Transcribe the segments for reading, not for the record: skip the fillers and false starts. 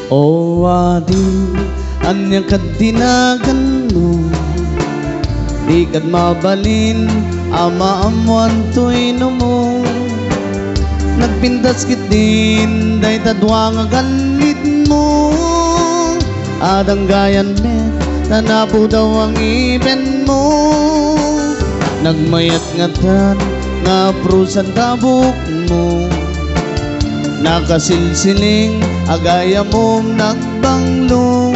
O adi, anya kad dinagan mo, di kad mabalin, ama amuan to'y mo. Nagpintas kit din, day tadwa nga galit mo. Adang gayan met, tanapo daw ang iben mo. Nagmayat nga tan, nga prusan tabok mo. Nakasilsiling, agaya mong nagbanglong.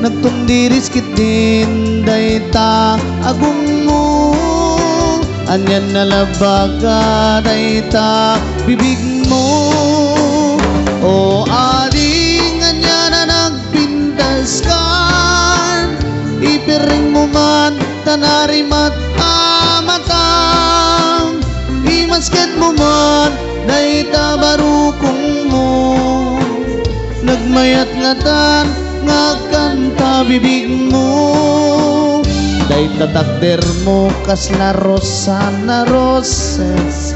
Nagtundiris kit din, day ta agong mo. Anyan na labaga, day ta bibig mo. O ading, anya na nagpintas kan. Ipiring mo man, tanarimat amatang. Imasket mo man, day ta barukong mo. Nagmayat nga tan, nga kanta bibig mo. Day tatakder mo kas na rosa na roses.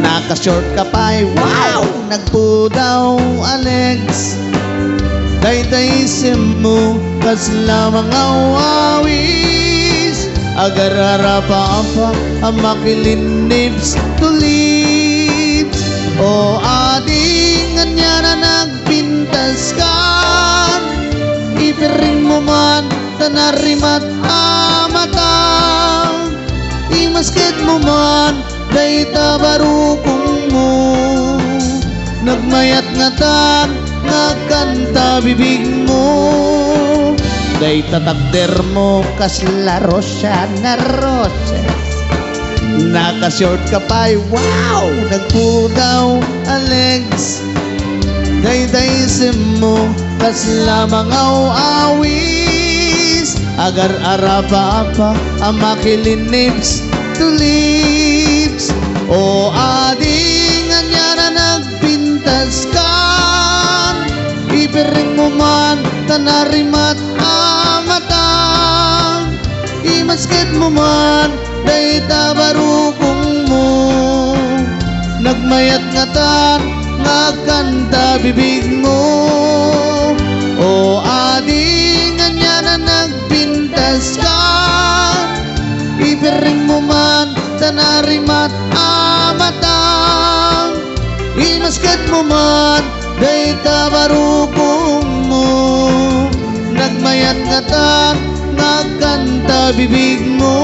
Naka-short ka pa'y wow! Nagpudaw Alex. Day isim mo kas lamang awawis. Agarara pa ang makilin lips to lips. O ading, anya na nagpintas kan. Ipiring mo man, tanarimat amatang. Imasket mo man, day tabarukong mo. Nagmayat nga tan, nagkanta bibig mo. Day tatakder mo kas la rosa na roses. Naka-short ka pa'y wow! Nagpudaw Alex. Day isim mo kas lamang awawis. Agar-ara pa ang makilin lips to lips. O ading, anya na nagpintas kan. Ipiring mo man, tanarimat amatang. Imasket mo man, day tabarukong mo. Nagmayat nga tan, ngagkanta bibig mo. O ading, anya na nagpintas ka. Ipiring mo man, tanarimat amatang. Imasket mo man, day tabarukong mo. Nagmayat nga tan, ngagkanta bibig mo.